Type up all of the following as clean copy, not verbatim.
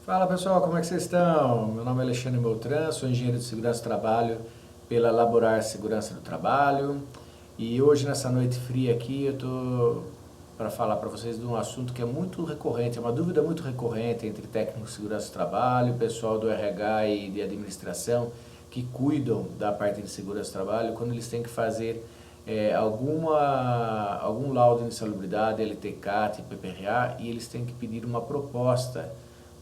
Fala pessoal, como é que vocês estão? Meu nome é Alexandre Beltrán, sou engenheiro de segurança do trabalho pela Laborar Segurança do Trabalho e hoje nessa noite fria aqui eu tô para falar para vocês de um assunto que é muito recorrente, é uma dúvida muito recorrente entre técnicos de segurança do trabalho, pessoal do RH e de administração que cuidam da parte de segurança do trabalho quando eles têm que fazer algum laudo de insalubridade, LTCAT, PPRA e eles têm que pedir uma proposta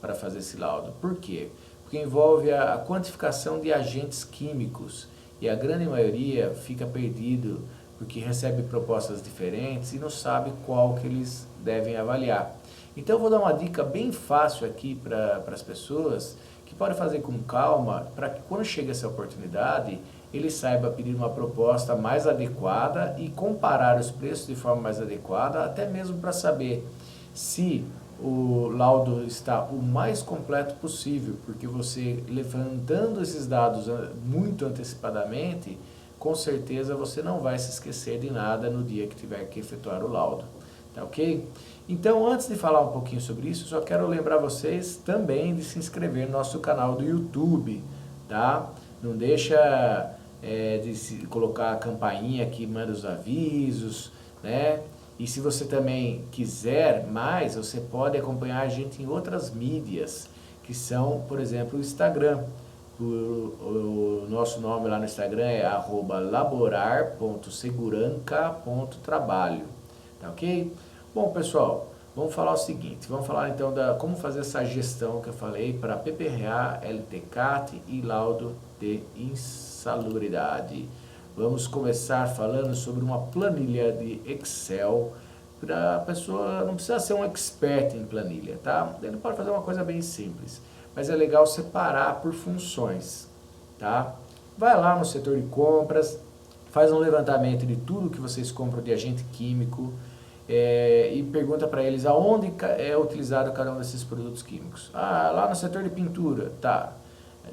para fazer esse laudo. Por quê? Porque envolve a quantificação de agentes químicos e a grande maioria fica perdido porque recebe propostas diferentes e não sabe qual que eles devem avaliar. Então eu vou dar uma dica bem fácil aqui para as pessoas que podem fazer com calma para que quando chega essa oportunidade ele saiba pedir uma proposta mais adequada e comparar os preços de forma mais adequada, até mesmo para saber se o laudo está o mais completo possível, porque você levantando esses dados muito antecipadamente, com certeza você não vai se esquecer de nada no dia que tiver que efetuar o laudo, tá ok? Então, antes de falar um pouquinho sobre isso, só quero lembrar vocês também de se inscrever no nosso canal do YouTube, tá? Não deixa de se colocar a campainha que manda os avisos, né? E se você também quiser mais, você pode acompanhar a gente em outras mídias, que são, por exemplo, o Instagram. O nosso nome lá no Instagram é @laborar.seguranca.trabalho, tá ok? Bom, pessoal, vamos falar o seguinte, vamos falar então da como fazer essa gestão que eu falei para PPRA, LTCAT e laudo de insalubridade. Vamos começar falando sobre uma planilha de Excel. Para a pessoa não precisa ser um expert em planilha, tá? Ele pode fazer uma coisa bem simples, mas é legal separar por funções, tá? Vai lá no setor de compras, faz um levantamento de tudo que vocês compram de agente químico e pergunta para eles aonde é utilizado cada um desses produtos químicos. Ah, lá no setor de pintura, tá?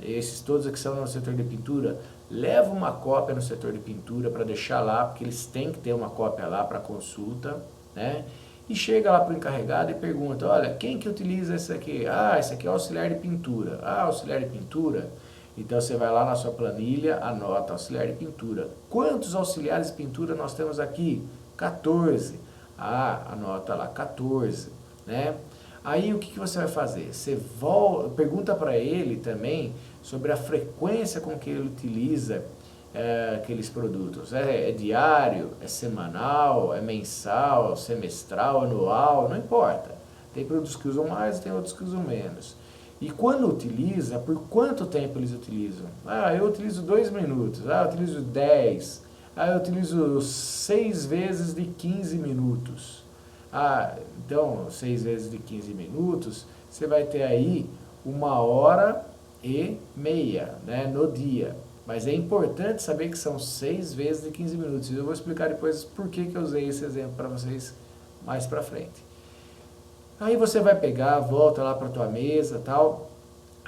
Esses todos que são no setor de pintura, leva uma cópia no setor de pintura para deixar lá, porque eles têm que ter uma cópia lá para consulta, né? E chega lá para o encarregado e pergunta, olha, quem que utiliza esse aqui? Ah, esse aqui é auxiliar de pintura. Ah, auxiliar de pintura? Então você vai lá na sua planilha, anota auxiliar de pintura. Quantos auxiliares de pintura nós temos aqui? 14. Ah, anota lá, 14, né? Aí o que você vai fazer? Você pergunta para ele também sobre a frequência com que ele utiliza aqueles produtos. É diário, é semanal, é mensal, semestral, anual, não importa. Tem produtos que usam mais, tem outros que usam menos. E quando utiliza, por quanto tempo eles utilizam? Ah, eu utilizo 2 minutos, ah, eu utilizo 10, ah, eu utilizo 6 vezes de 15 minutos. Ah, então 6 vezes de 15 minutos, você vai ter aí 1h30, né, no dia. Mas é importante saber que são 6 vezes de 15 minutos. E eu vou explicar depois por que eu usei esse exemplo para vocês mais para frente. Aí você vai pegar, volta lá para a tua mesa, tal,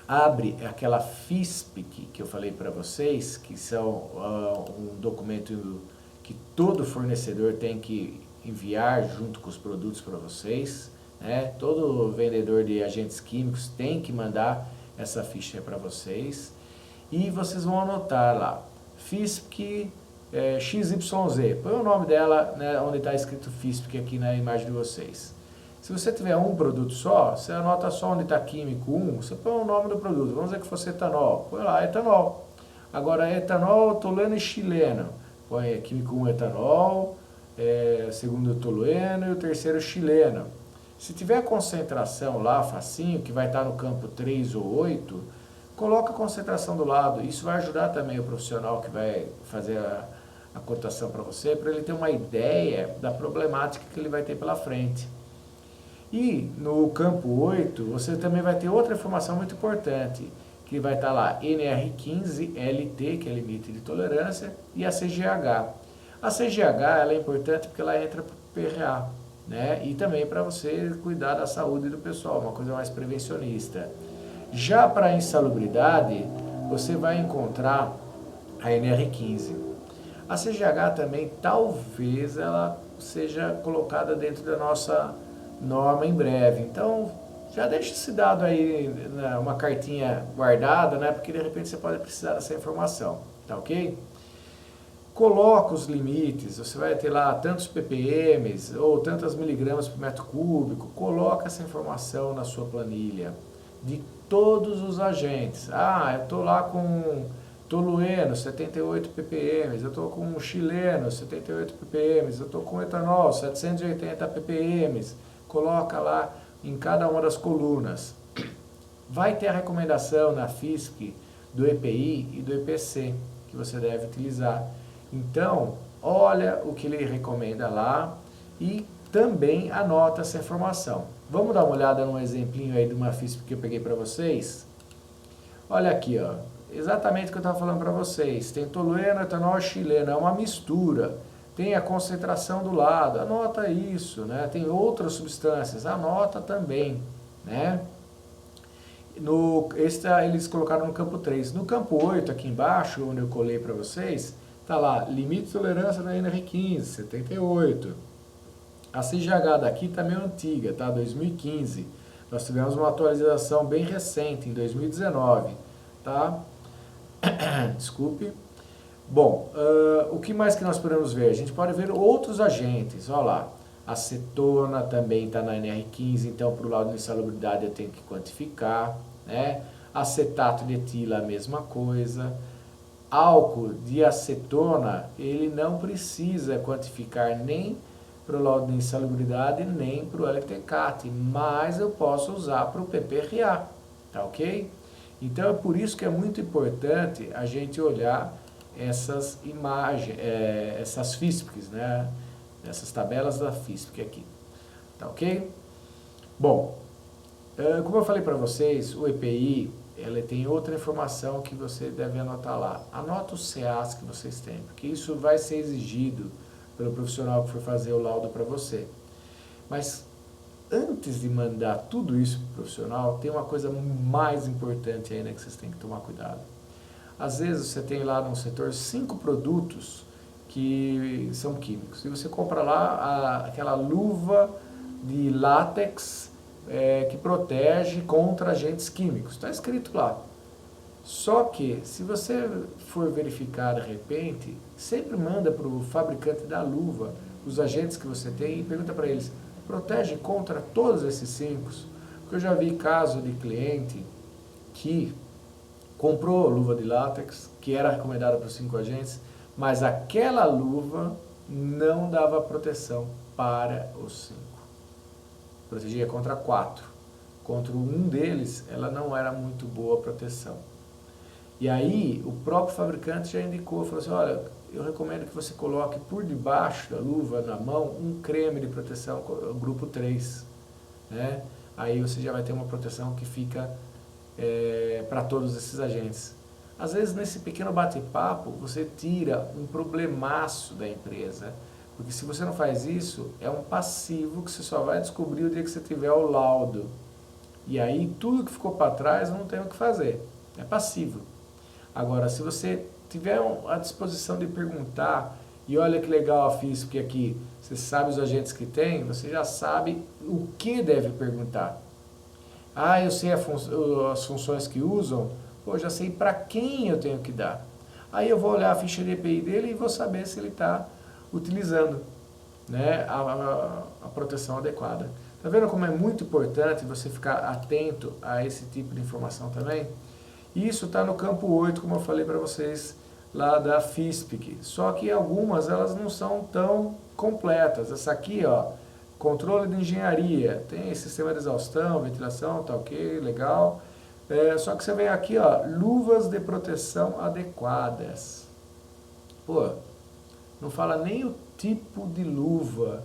abre aquela FISPIC que eu falei para vocês, que são um documento que todo fornecedor tem que enviar junto com os produtos para vocês, né? Todo vendedor de agentes químicos tem que mandar essa ficha para vocês e vocês vão anotar lá, FISPIC XYZ, põe o nome dela, né, onde está escrito FISPIC aqui na imagem de vocês. Se você tiver um produto só, você anota só onde está químico 1, você põe o nome do produto. Vamos dizer que fosse etanol, põe lá etanol. Agora etanol tolueno e xileno, põe químico 1 etanol, segundo tolueno e o terceiro xileno. Se tiver a concentração lá, facinho, que vai estar no campo 3 ou 8, coloca a concentração do lado. Isso vai ajudar também o profissional que vai fazer a cotação para você, para ele ter uma ideia da problemática que ele vai ter pela frente. E no campo 8, você também vai ter outra informação muito importante, que vai estar lá NR15LT, que é limite de tolerância, e a CGH. A CGH ela é importante porque ela entra para o PRA, né? E também para você cuidar da saúde do pessoal, uma coisa mais prevencionista. Já para a insalubridade, você vai encontrar a NR15. A CGH também, talvez ela seja colocada dentro da nossa norma em breve. Então, Já deixa esse dado aí, né, uma cartinha guardada, né? Porque de repente você pode precisar dessa informação, tá ok? Coloca os limites, você vai ter lá tantos ppm ou tantas miligramas por metro cúbico, coloca essa informação na sua planilha de todos os agentes. Ah, eu estou lá com tolueno, 78 ppm, eu estou com xileno, 78 ppm, eu estou com etanol, 780 ppm. Coloca lá em cada uma das colunas. Vai ter a recomendação na FISC do EPI e do EPC que você deve utilizar. Então, olha o que ele recomenda lá e também anota essa informação. Vamos dar uma olhada num exemplinho aí de uma FISP que eu peguei para vocês? Olha aqui, ó, exatamente o que eu estava falando para vocês. Tem tolueno, etanol, xileno, é uma mistura. Tem a concentração do lado, anota isso, né? Tem outras substâncias, anota também, né? Eles colocaram no campo 3. No campo 8, aqui embaixo, onde eu colei para vocês, tá lá, limite de tolerância na NR15, 78. A CGH daqui tá meio antiga, tá? 2015. Nós tivemos uma atualização bem recente, em 2019, tá? Desculpe. Bom, o que mais que nós podemos ver? A gente pode ver outros agentes, olha lá. Acetona também está na NR15, então para o lado de insalubridade eu tenho que quantificar, né? Acetato de etila, a mesma coisa. Álcool de acetona, ele não precisa quantificar nem para o laudo de insalubridade, nem para o LTCAT, mas eu posso usar para o PPRA, tá ok? Então é por isso que é muito importante a gente olhar essas imagens, essas FISPs, né? Essas tabelas da FISP aqui, tá ok? Bom, como eu falei para vocês, o EPI, ele tem outra informação que você deve anotar lá. Anota os CAs que vocês têm, porque isso vai ser exigido pelo profissional que for fazer o laudo para você. Mas antes de mandar tudo isso para o profissional, tem uma coisa mais importante ainda que vocês têm que tomar cuidado. Às vezes você tem lá no setor 5 produtos que são químicos. E você compra lá aquela luva de látex que protege contra agentes químicos. Está escrito lá. Só que, se você for verificar de repente, sempre manda para o fabricante da luva os agentes que você tem e pergunta para eles, protege contra todos esses 5? Porque eu já vi caso de cliente que comprou luva de látex, que era recomendada para os 5 agentes, mas aquela luva não dava proteção para os 5. Protegia contra 4. Contra um deles, ela não era muito boa proteção. E aí, o próprio fabricante já indicou, falou assim, olha, eu recomendo que você coloque por debaixo da luva, na mão, um creme de proteção, grupo 3. Né? Aí você já vai ter uma proteção que fica para todos esses agentes. Às vezes, nesse pequeno bate-papo, você tira um problemaço da empresa. Porque se você não faz isso, é um passivo que você só vai descobrir o dia que você tiver o laudo. E aí, tudo que ficou para trás, não tem o que fazer. É passivo. Agora, se você tiver a disposição de perguntar, e olha que legal a FISP aqui, você sabe os agentes que tem, você já sabe o que deve perguntar. Ah, eu sei as funções que usam, pô, já sei para quem eu tenho que dar. Aí eu vou olhar a ficha de EPI dele e vou saber se ele está utilizando, né, a proteção adequada. Tá vendo como é muito importante você ficar atento a esse tipo de informação também? Isso está no campo 8, como eu falei para vocês, lá da FISP. Só que algumas elas não são tão completas. Essa aqui, ó, controle de engenharia, tem sistema de exaustão, ventilação, tá ok, legal. Só que você vem aqui, ó, luvas de proteção adequadas. Pô, não fala nem o tipo de luva,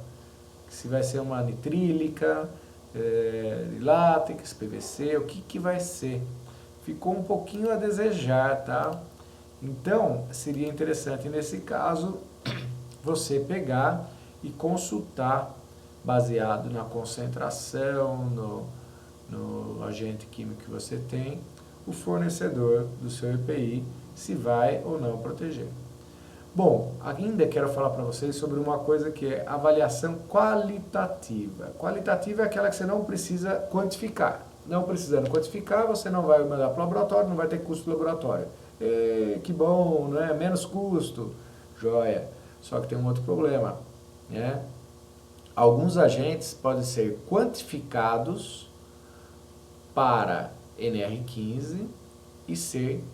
se vai ser uma nitrílica, de látex, PVC, o que vai ser. Ficou um pouquinho a desejar, tá? Então, seria interessante nesse caso, você pegar e consultar, baseado na concentração, no agente químico que você tem, o fornecedor do seu EPI, se vai ou não proteger. Bom, ainda quero falar para vocês sobre uma coisa que é avaliação qualitativa. Qualitativa é aquela que você não precisa quantificar. não precisando quantificar, você não vai mandar para o laboratório, não vai ter custo do laboratório. Que bom, não é? Menos custo. Joia. Só que tem um outro problema, né? Alguns agentes podem ser quantificados para NR15 e ser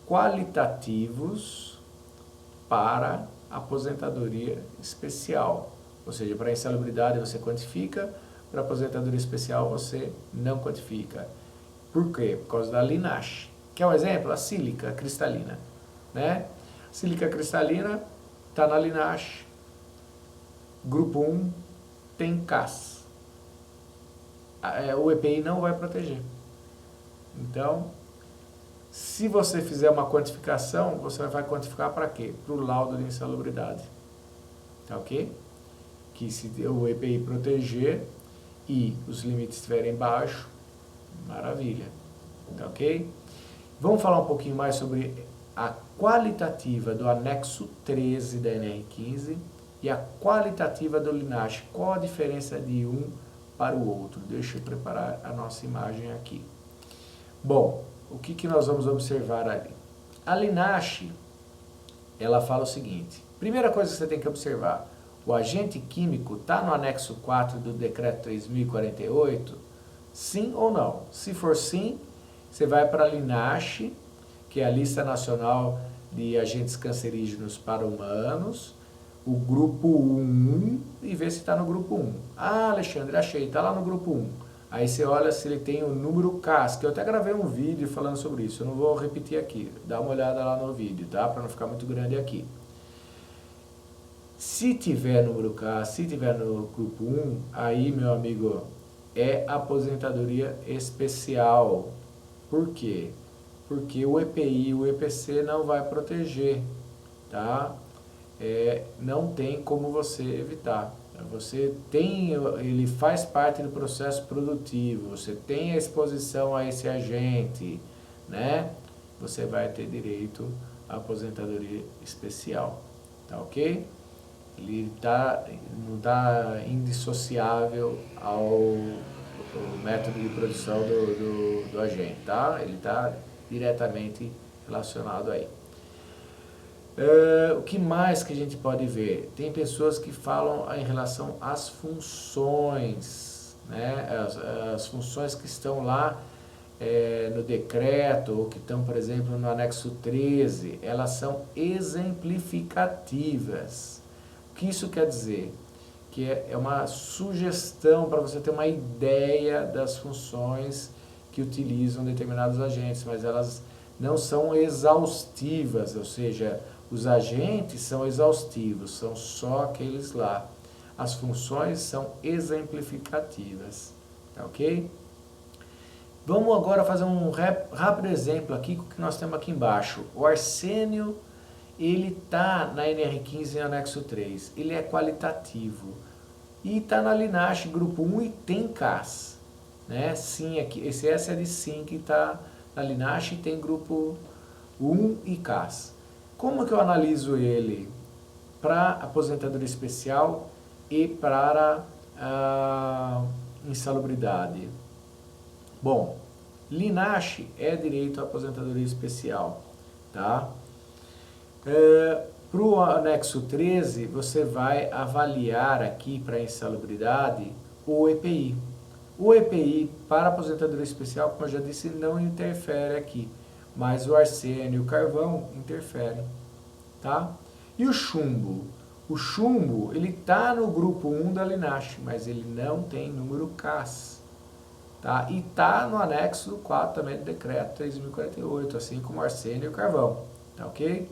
qualitativos para aposentadoria especial. Ou seja, para insalubridade você quantifica, para aposentadoria especial você não quantifica. Por quê? Por causa da linaje. Quer um exemplo? A sílica cristalina. Né? A sílica cristalina está na linaje, grupo 1 tem CAS. O EPI não vai proteger. Então, se você fizer uma quantificação, você vai quantificar para quê? Para o laudo de insalubridade. Tá ok? Que se o EPI proteger e os limites estiverem baixos, maravilha. Tá ok? Vamos falar um pouquinho mais sobre a qualitativa do anexo 13 da NR15 e a qualitativa do linaje. Qual a diferença de um para o outro? Deixa eu preparar a nossa imagem aqui. Bom, o que nós vamos observar ali? A linaje, ela fala o seguinte. Primeira coisa que você tem que observar, o agente químico está no anexo 4 do decreto 3048? Sim ou não? Se for sim, você vai para a linaje, que é a lista nacional de agentes cancerígenos para humanos, o grupo 1, e vê se está no grupo 1. Ah, Alexandre, achei, está lá no grupo 1. Aí você olha se ele tem o número CAS, que eu até gravei um vídeo falando sobre isso, eu não vou repetir aqui, dá uma olhada lá no vídeo, tá? Para não ficar muito grande aqui. Se tiver número CAS, se tiver no grupo 1, aí, meu amigo, é aposentadoria especial. Por quê? Porque o EPI e o EPC não vai proteger, tá? Não tem como você evitar. Você tem, ele faz parte do processo produtivo, você tem a exposição a esse agente, né? Você vai ter direito à aposentadoria especial, tá ok? Ele não está indissociável ao método de produção do agente, tá? Ele está diretamente relacionado aí. O que mais que a gente pode ver? Tem pessoas que falam em relação às funções, né? As funções que estão lá no decreto, ou que estão, por exemplo, no anexo 13, elas são exemplificativas. O que isso quer dizer? Que é uma sugestão para você ter uma ideia das funções que utilizam determinados agentes, mas elas não são exaustivas, ou seja, os agentes são exaustivos, são só aqueles lá. As funções são exemplificativas, tá ok? Vamos agora fazer um rápido exemplo aqui com o que nós temos aqui embaixo. O arsênio, ele está na NR15 em anexo 3, ele é qualitativo. E está na linaje grupo 1 e tem CAS. Né? Sim, aqui, esse S é de sim que está na linaje e tem grupo 1 e CAS. Como que eu analiso ele para aposentadoria especial e para insalubridade? Bom, linaje é direito à aposentadoria especial, tá? Para o anexo 13, você vai avaliar aqui para a insalubridade o EPI. O EPI para aposentadoria especial, como eu já disse, não interfere aqui, mas o arsênio e o carvão interferem, tá? E o chumbo? O chumbo, ele está no grupo 1 da linaje, mas ele não tem número CAS, tá? E está no anexo 4 também do decreto 3048, assim como o arsênio e o carvão, tá ok?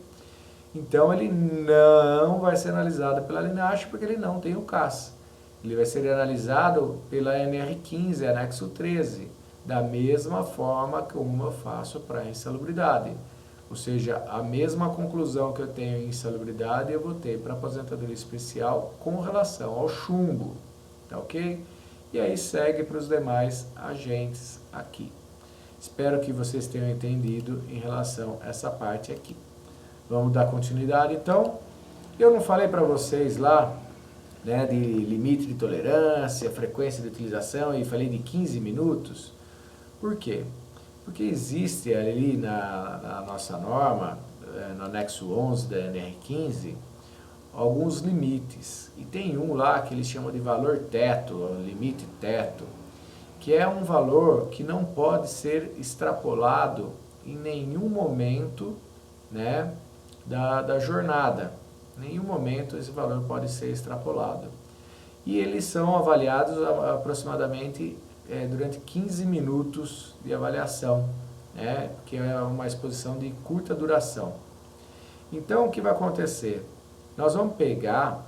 Então ele não vai ser analisado pela linaje porque ele não tem o CAS. Ele vai ser analisado pela NR15, anexo 13, da mesma forma como eu faço para a insalubridade. Ou seja, a mesma conclusão que eu tenho em insalubridade eu vou ter para aposentadoria especial com relação ao chumbo, tá ok? E aí segue para os demais agentes aqui. Espero que vocês tenham entendido em relação a essa parte aqui. Vamos dar continuidade então. Eu não falei para vocês lá, né, de limite de tolerância, frequência de utilização, e falei de 15 minutos. Por quê? Porque existe ali na nossa norma, no anexo 11 da NR15, alguns limites. E tem um lá que eles chamam de valor teto, limite teto, que é um valor que não pode ser extrapolado em nenhum momento, né, da jornada. Em nenhum momento esse valor pode ser extrapolado. E eles são avaliados aproximadamente durante 15 minutos de avaliação, né, que é uma exposição de curta duração. Então, o que vai acontecer? Nós vamos pegar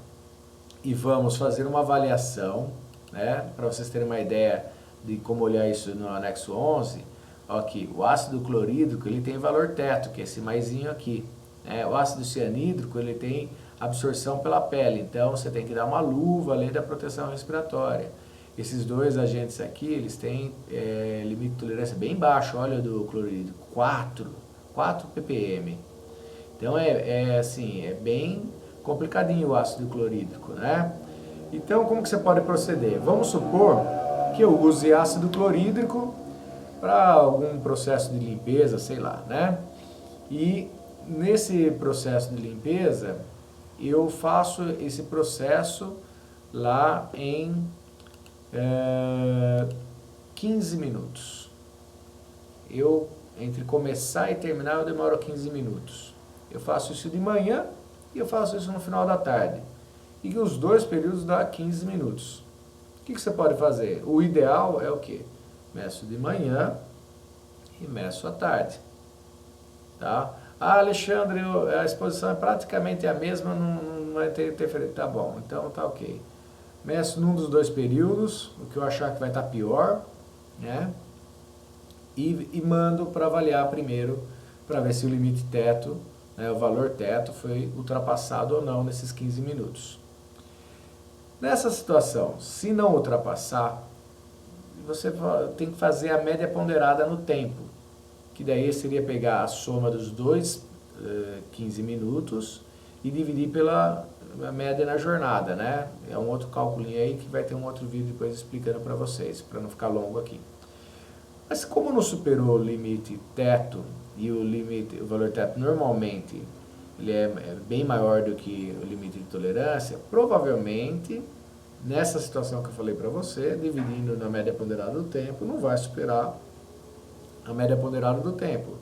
e vamos fazer uma avaliação, né, para vocês terem uma ideia de como olhar isso no anexo 11. Aqui, o ácido clorídrico ele tem valor teto, que é esse maisinho aqui. O ácido cianídrico ele tem absorção pela pele, então você tem que dar uma luva além da proteção respiratória. Esses dois agentes aqui, eles têm limite de tolerância bem baixo, olha do clorídrico, 4 ppm. Então assim, é bem complicadinho o ácido clorídrico, né? Então como que você pode proceder? Vamos supor que eu use ácido clorídrico para algum processo de limpeza, sei lá, né? E nesse processo de limpeza, eu faço esse processo lá em 15 minutos. Entre começar e terminar, eu demoro 15 minutos. Eu faço isso de manhã e eu faço isso no final da tarde. E os dois períodos dá 15 minutos. O que você pode fazer? O ideal é o quê? Meço de manhã e meço à tarde. Tá? Ah, Alexandre, a exposição é praticamente a mesma, não vai ter interferência. Tá bom, então tá ok. Meço num dos dois períodos, o que eu achar que vai estar pior, né? E mando para avaliar primeiro, para ver se o limite teto, né, o valor teto, foi ultrapassado ou não nesses 15 minutos. Nessa situação, se não ultrapassar, você tem que fazer a média ponderada no tempo, que daí seria pegar a soma dos dois 15 minutos e dividir pela média na jornada, né? É um outro cálculo aí que vai ter um outro vídeo depois explicando para vocês, para não ficar longo aqui. Mas como não superou o limite teto, e o valor teto normalmente ele é bem maior do que o limite de tolerância, provavelmente, nessa situação que eu falei para você, dividindo na média ponderada do tempo, não vai superar a média ponderada do tempo.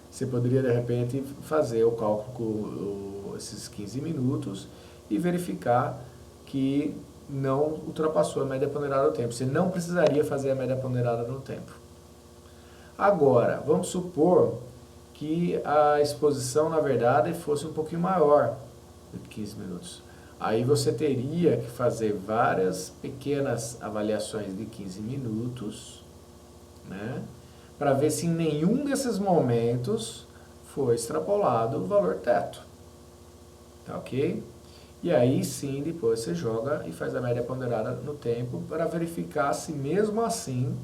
Você poderia, de repente, fazer o cálculo, esses 15 minutos, e verificar que não ultrapassou a média ponderada do tempo. Você não precisaria fazer a média ponderada no tempo. Agora, vamos supor que a exposição, na verdade, fosse um pouquinho maior do que 15 minutos. Aí você teria que fazer várias pequenas avaliações de 15 minutos, né, para ver se em nenhum desses momentos foi extrapolado o valor teto. Tá ok? E aí sim, depois você joga e faz a média ponderada no tempo para verificar se mesmo assim,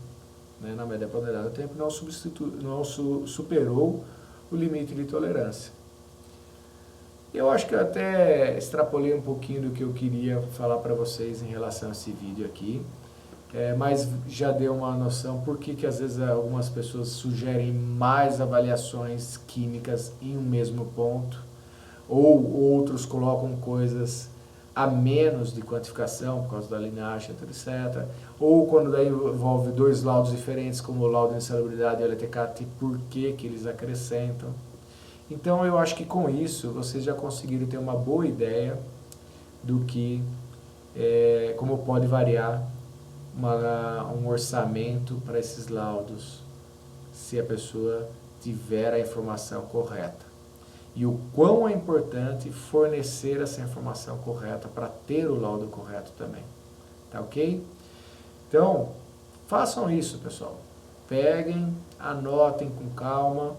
né, na média ponderada do tempo, não superou o limite de tolerância. Eu acho que eu até extrapolei um pouquinho do que eu queria falar para vocês em relação a esse vídeo aqui, mas já deu uma noção por que às vezes algumas pessoas sugerem mais avaliações químicas em um mesmo ponto, ou outros colocam coisas a menos de quantificação por causa da linhagem, etc. Ou quando daí envolve dois laudos diferentes, como o laudo de insalubridade e o LTCAT, por que eles acrescentam. Então eu acho que com isso vocês já conseguiram ter uma boa ideia do que, como pode variar um orçamento para esses laudos, se a pessoa tiver a informação correta. E o quão é importante fornecer essa informação correta para ter o laudo correto também. Tá ok? Então, façam isso, pessoal. Peguem, anotem com calma.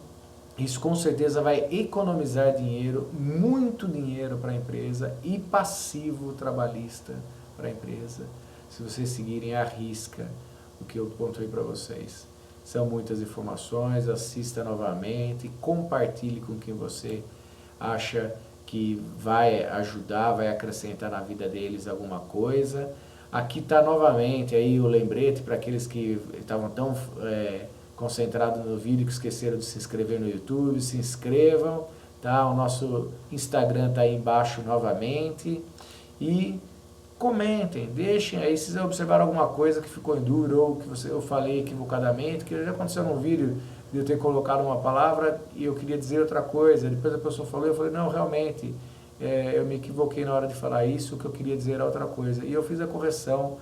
Isso com certeza vai economizar dinheiro, muito dinheiro para a empresa e passivo trabalhista para a empresa, se vocês seguirem à risca o que eu pontuei para vocês. São muitas informações, assista novamente, compartilhe com quem você acha que vai ajudar, vai acrescentar na vida deles alguma coisa. Aqui está novamente aí o lembrete para aqueles que estavam tão concentrado no vídeo, que esqueceram de se inscrever no YouTube, se inscrevam, tá? O nosso Instagram tá aí embaixo novamente. E comentem, deixem aí se vocês observaram alguma coisa que ficou em dúvida ou que eu falei equivocadamente, que já aconteceu num vídeo de eu ter colocado uma palavra e eu queria dizer outra coisa, depois a pessoa falou, eu falei, não, realmente, eu me equivoquei na hora de falar isso, o que eu queria dizer era outra coisa. E eu fiz a correção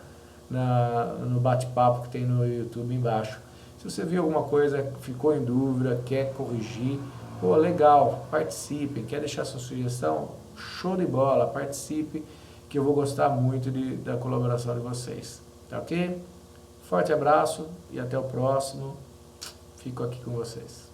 no bate-papo que tem no YouTube embaixo. Se você viu alguma coisa, ficou em dúvida, quer corrigir, pô, legal, participe, quer deixar sua sugestão? Show de bola, participe, que eu vou gostar muito da colaboração de vocês, tá ok? Forte abraço e até o próximo. Fico aqui com vocês.